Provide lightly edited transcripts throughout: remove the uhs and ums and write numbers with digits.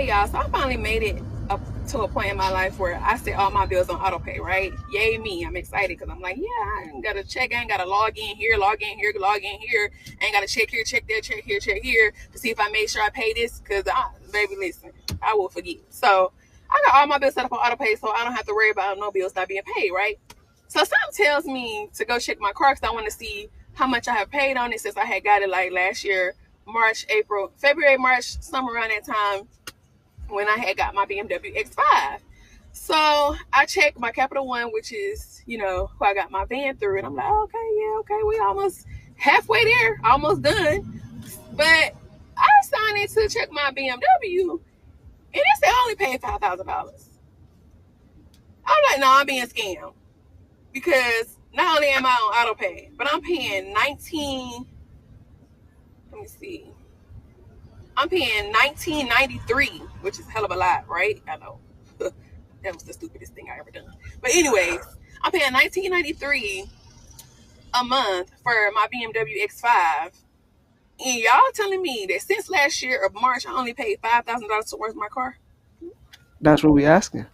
Hey y'all, so I finally made it up to a point in my life where I set all my bills on auto pay, right? Yay me. I'm excited because I'm like, yeah, I ain't gotta check, I ain't gotta log in here, log in here, log in here. I ain't gotta check here, check there, check here, check here to see if I made sure I pay this. Cause baby, listen, I will forget. So I got all my bills set up on auto pay, so I don't have to worry about no bills not being paid, right? So something tells me to go check my car because I want to see how much I have paid on it since I had got it like last year, March, April, February, March, somewhere around that time when I had got my BMW X5. So I checked my Capital One, which is, who I got my van through. And I'm like, okay, yeah, okay, we almost halfway there, almost done. But I signed in to check my BMW, and it said I only paid $5,000. I'm like, no, I'm being scammed. Because not only am I on auto pay, but I'm paying 19, let me see. I'm paying 1993, which is a hell of a lot, right? I know. That was the stupidest thing I ever done. But anyways, I'm paying 1993 a month for my BMW X5. And y'all telling me that since last year of March, I only paid $5,000 towards my car? That's what we asking.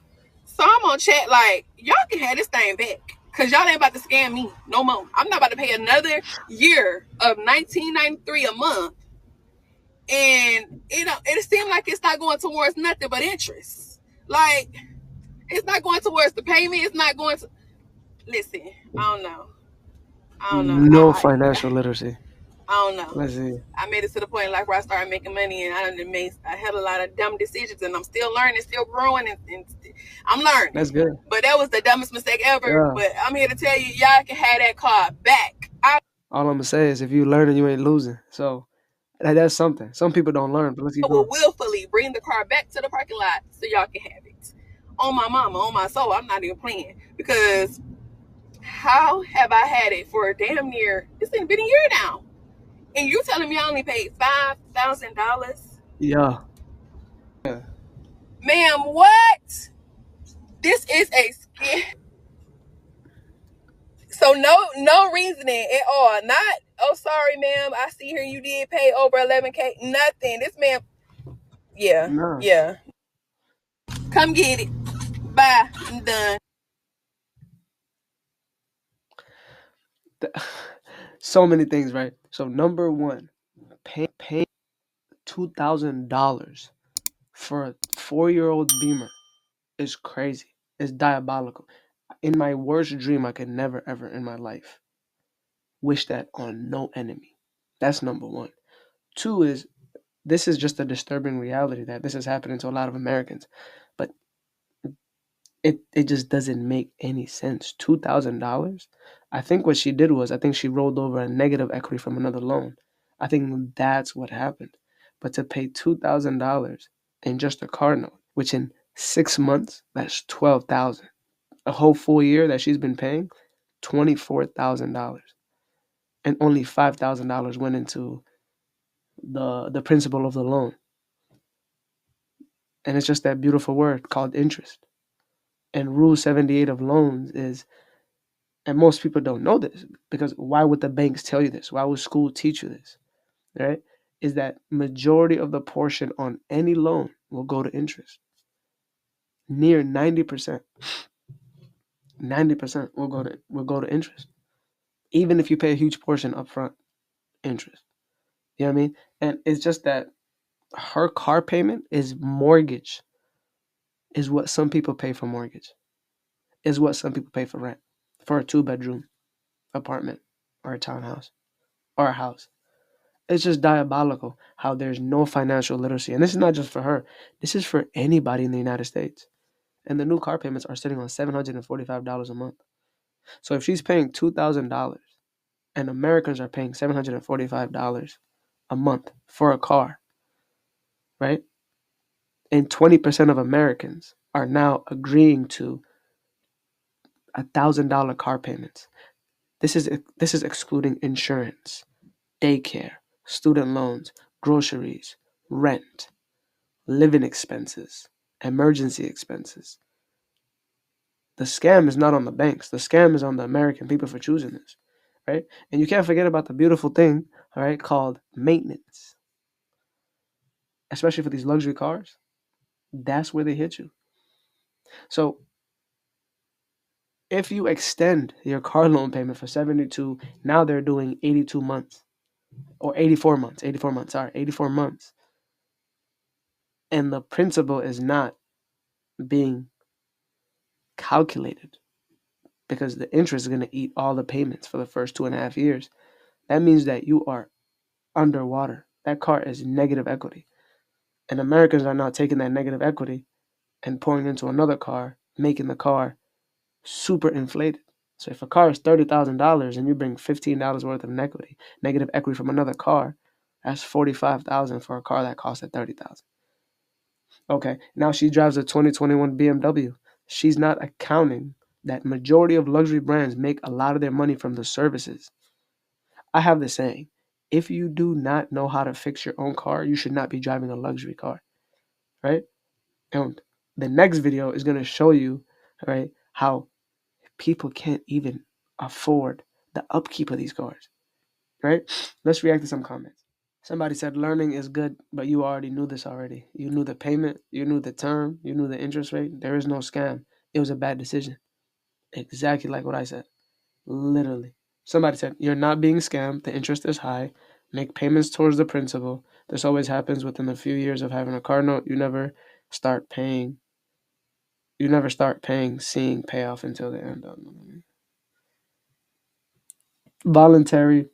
So I'm on chat like, y'all can have this thing back. Because y'all ain't about to scam me no more. I'm not about to pay another year of $19.93 a month. And it seemed like it's not going towards nothing but interest. Like, it's not going towards the payment. It's not going to... Listen, I don't know. No financial literacy. I don't know. Let's see. I made it to the point in life where I started making money, and I had a lot of dumb decisions, and I'm still learning, still growing, and I'm learning. That's good. But that was the dumbest mistake ever. Yeah. But I'm here to tell you, y'all can have that car back. All I'm gonna say is if you learning, you ain't losing. So that's something. Some people don't learn, but let's keep I will going. willfully bring the car back to the parking lot so y'all can have it. On my mama, on my soul, I'm not even playing. Because how have I had it for damn near, it's been a year now. And you telling me I only paid $5,000? Yeah. Ma'am, what? This is a scam. So no reasoning at all. Not, oh, sorry, ma'am, I see here you did pay over 11K. Nothing. This man, yeah, No. yeah. Come get it. Bye. I'm done. So many things, right? So number one, pay $2,000 for a 4-year-old Beamer is crazy. It's diabolical. In my worst dream, I could never ever in my life wish that on no enemy. That's number one. Two is this is just a disturbing reality that this is happening to a lot of Americans, but it just doesn't make any sense. $2,000. I think what she did was I think she rolled over a negative equity from another loan. I think that's what happened. But to pay $2,000 in just a car note, which in 6 months that's 12,000. A whole full year that she's been paying $24,000, and only $5,000 went into the principal of the loan. And it's just that beautiful word called interest. And Rule 78 of loans is, and most people don't know this because why would the banks tell you this? Why would school teach you this? Right? Is that majority of the portion on any loan will go to interest. Near 90%. 90% will go to interest. Even if you pay a huge portion upfront interest. You know what I mean? And it's just that her car payment is mortgage, is what some people pay for mortgage, is what some people pay for rent for a 2-bedroom apartment or a townhouse or a house. It's just diabolical how there's no financial literacy. And this is not just for her. This is for anybody in the United States. And the new car payments are sitting on $745 a month. So if she's paying $2,000 and Americans are paying $745 a month for a car, right? And 20% of Americans are now agreeing to $1,000 car payments. This is excluding insurance, daycare, student loans, groceries, rent, living expenses, emergency expenses. The scam is not on the banks. The scam is on the American people for choosing this, right? And you can't forget about the beautiful thing, all right, called maintenance, especially for these luxury cars. That's where they hit you. So if you extend your car loan payment for 72, now they're doing 82 months or 84 months, 84 months, sorry, 84 months. And the principal is not being calculated because the interest is going to eat all the payments for the first 2.5 years. That means that you are underwater. That car is negative equity. And Americans are now taking that negative equity and pouring into another car, making the car super inflated. So if a car is $30,000 and you bring $15 worth of negative equity from another car, that's $45,000 for a car that cost at $30,000. Okay, now she drives a 2021 BMW. She's not accounting that majority of luxury brands make a lot of their money from the services. I have the saying, if you do not know how to fix your own car, you should not be driving a luxury car, right? And the next video is going to show you, right, how people can't even afford the upkeep of these cars, right? Let's react to some comments. Somebody said learning is good, but you already knew this already. You knew the payment, you knew the term, you knew the interest rate. There is no scam. It was a bad decision. Exactly like what I said. Literally. Somebody said, you're not being scammed. The interest is high. Make payments towards the principal. This always happens within a few years of having a car note. You never start paying. You never start paying, seeing payoff until the end. Voluntary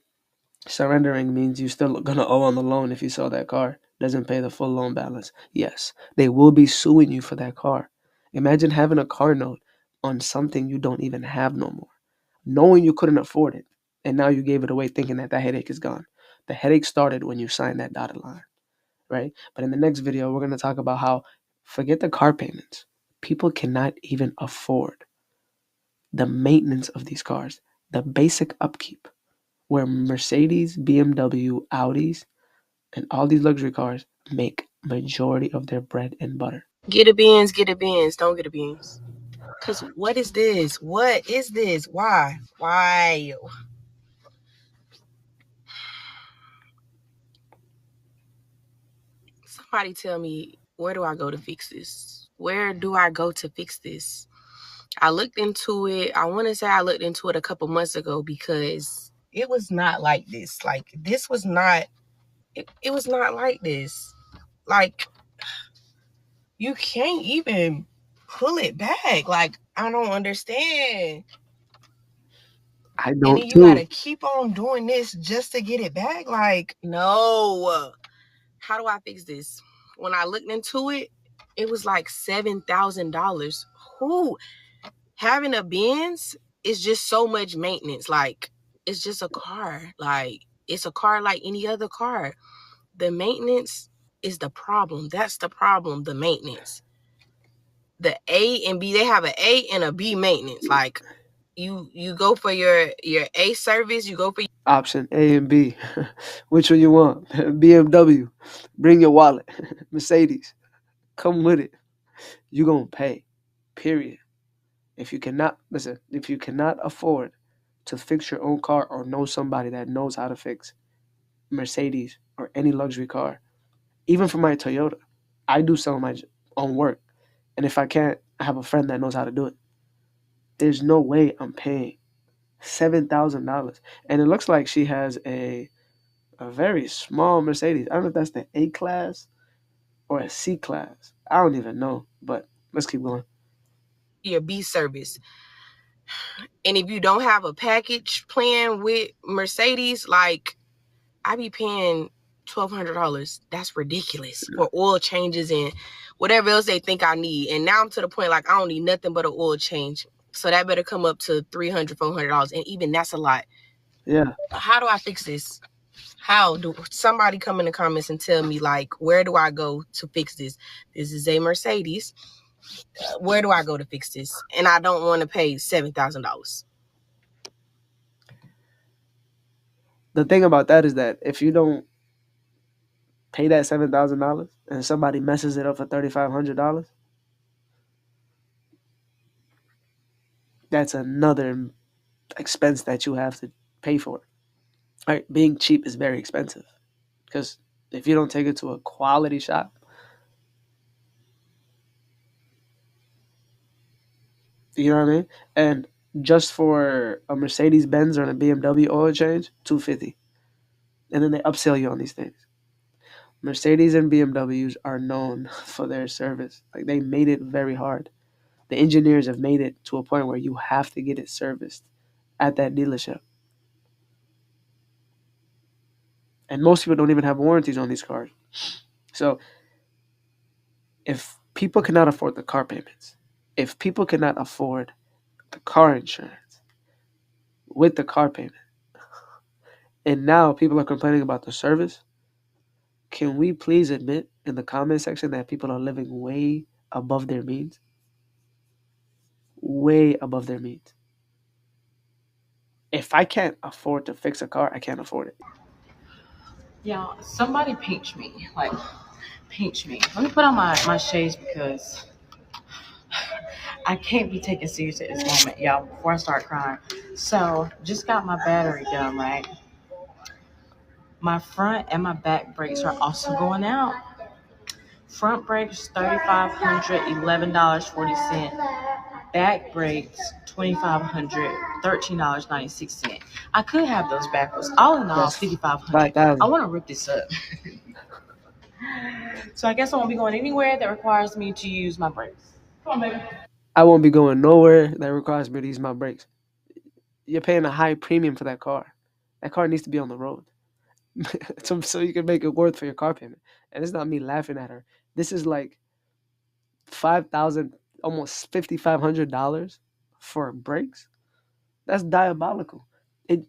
surrendering means you still gonna owe on the loan if you sell that car. Doesn't pay the full loan balance. Yes, they will be suing you for that car. Imagine having a car note on something you don't even have no more, knowing you couldn't afford it, and now you gave it away thinking that that headache is gone. The headache started when you signed that dotted line, right? But in the next video, we're gonna talk about how forget the car payments. People cannot even afford the maintenance of these cars, the basic upkeep where Mercedes, BMW, Audis, and all these luxury cars make majority of their bread and butter. Get a Benz, get a Benz, don't get a Benz. Cause what is this? What is this? Why? Why? Somebody tell me, where do I go to fix this? Where do I go to fix this? I looked into it. I want to say I looked into it a couple months ago because it was not like this. Like this was not. It was not like this. Like you can't even pull it back. Like I don't understand. I And then don't you gotta too. keep on doing this just to get it back. Like no. How do I fix this? When I looked into it, it was like $7,000. Who having a Benz is just so much maintenance. Like it's just a car. Like it's a car like any other car. The maintenance is the problem. That's the problem. The maintenance. The A and B, they have an A and a B maintenance. Like you go for your A service, you go for Option A and B. Which one you want? BMW. Bring your wallet. Mercedes. Come with it. You gonna pay. Period. If you cannot listen, if you cannot afford to fix your own car or know somebody that knows how to fix Mercedes or any luxury car, even for my Toyota, I do some of my own work. And if I can't, I have a friend that knows how to do it. There's no way I'm paying $7,000. And it looks like she has a very small Mercedes. I don't know if that's the A class or a C class. I don't even know. But let's keep going. your B service. And if you don't have a package plan with Mercedes, like I be paying $1,200. That's ridiculous for oil changes and whatever else they think I need. And now I'm to the point like I don't need nothing but an oil change. So that better come up to $300, $400. And even that's a lot. Yeah. How do I fix this? How do somebody come in the comments and tell me like where do I go to fix this? This is a Mercedes. Where do I go to fix this? And I don't want to pay $7,000. The thing about that is that if you don't pay that $7,000 and somebody messes it up for $3,500, that's another expense that you have to pay for. All right, being cheap is very expensive because if you don't take it to a quality shop, You know what I mean? And just for a Mercedes Benz or a BMW oil change, $250, and then they upsell you on these things. Mercedes and BMWs are known for their service. Like they made it very hard. The engineers have made it to a point where you have to get it serviced at that dealership. And most people don't even have warranties on these cars. So if people cannot afford the car payments, if people cannot afford the car insurance with the car payment, and now people are complaining about the service, can we please admit in the comment section that people are living way above their means? Way above their means. If I can't afford to fix a car, I can't afford it. Yeah, somebody pinch me. Like, pinch me. Let me put on my shades because I can't be taken serious at this moment, y'all, before I start crying. So, just got my battery done, right? My front and my back brakes are also going out. Front brakes, $3,500, $11.40. Back brakes, $2,500, $13.96. I could have those backwards. All in all, That's $5,500. I 5,000. want to rip this up. So I guess I won't be going anywhere that requires me to use my brakes. Come on, baby. I won't be going nowhere that requires me to use my brakes. You're paying a high premium for that car. That car needs to be on the road. So you can make it worth for your car payment. And it's not me laughing at her. This is like 5,000, almost $5,500 for brakes. That's diabolical. It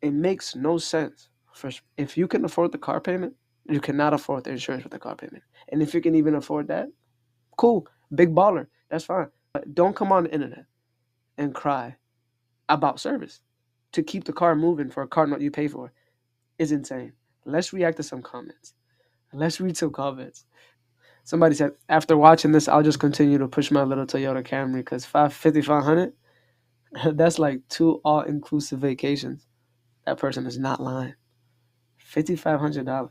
it makes no sense. For if you can afford the car payment, you cannot afford the insurance with the car payment. And if you can even afford that, cool, big baller. That's fine. But don't come on the internet and cry about service to keep the car moving for a car note you pay for is insane. Let's react to some comments. Let's read some comments. Somebody said, after watching this, I'll just continue to push my little Toyota Camry because 5,500, that's like two all-inclusive vacations. That person is not lying. $5,500.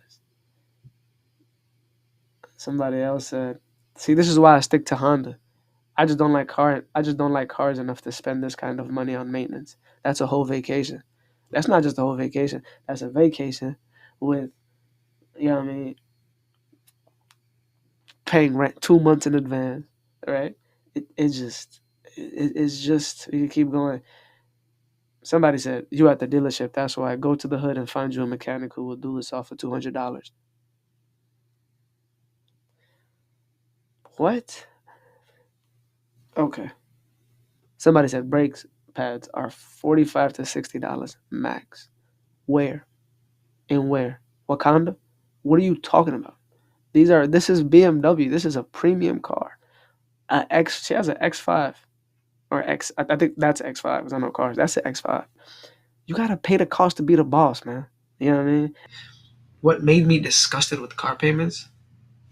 Somebody else said, see, this is why I stick to Honda. I just don't like cars enough to spend this kind of money on maintenance. That's a whole vacation. That's not just a whole vacation. That's a vacation with, you know what I mean, paying rent 2 months in advance, right? It's just you can keep going. Somebody said you at the dealership. That's why go to the hood and find you a mechanic who will do this off for $200. What? Okay. Somebody said brakes pads are $45 to $60 max. Where? And where? Wakanda? What are you talking about? This is BMW. This is a premium car. She has an X5 or X. I think that's X5 because I know cars. That's an X5. You gotta pay the cost to be the boss, man. You know what I mean? What made me disgusted with car payments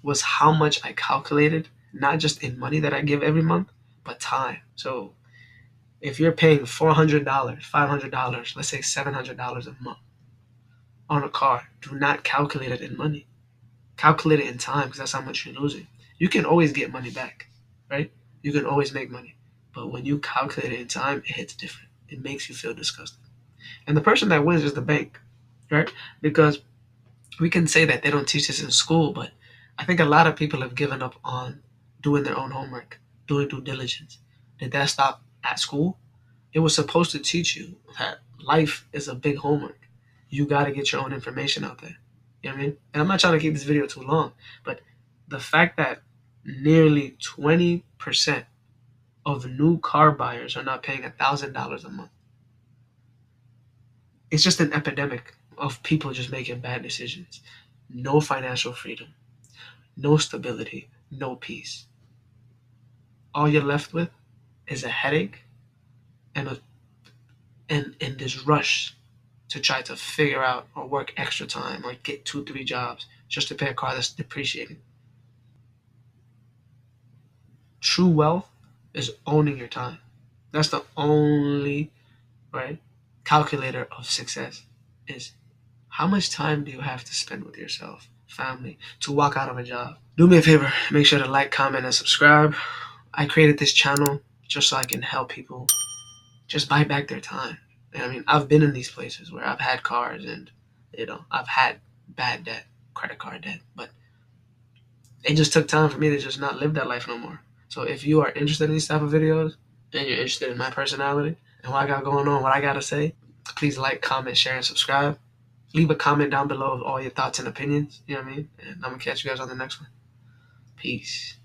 was how much I calculated, not just in money that I give every month, but time. So if you're paying $400, $500, let's say $700 a month on a car, do not calculate it in money. Calculate it in time because that's how much you're losing. You can always get money back, right? You can always make money. But when you calculate it in time, it hits different. It makes you feel disgusted. And the person that wins is the bank, right? Because we can say that they don't teach this in school, but I think a lot of people have given up on doing their own homework, doing due diligence. Did that stop at school? It was supposed to teach you that life is a big homework. You got to get your own information out there. You know what I mean? And I'm not trying to keep this video too long, but the fact that nearly 20% of new car buyers are not paying $1,000 a month. It's just an epidemic of people just making bad decisions. No financial freedom, no stability, no peace. All you're left with is a headache and this rush to try to figure out or work extra time or get 2, 3 jobs just to pay a car that's depreciating. True wealth is owning your time. That's the only right calculator of success is how much time do you have to spend with yourself, family, to walk out of a job. Do me a favor, make sure to like, comment, and subscribe. I created this channel just so I can help people just buy back their time. I mean, I've been in these places where I've had cars and, I've had bad debt, credit card debt, but it just took time for me to just not live that life no more. So if you are interested in these type of videos and you're interested in my personality and what I got going on, what I got to say, please like, comment, share, and subscribe. Leave a comment down below of all your thoughts and opinions. You know what I mean? And I'm going to catch you guys on the next one. Peace.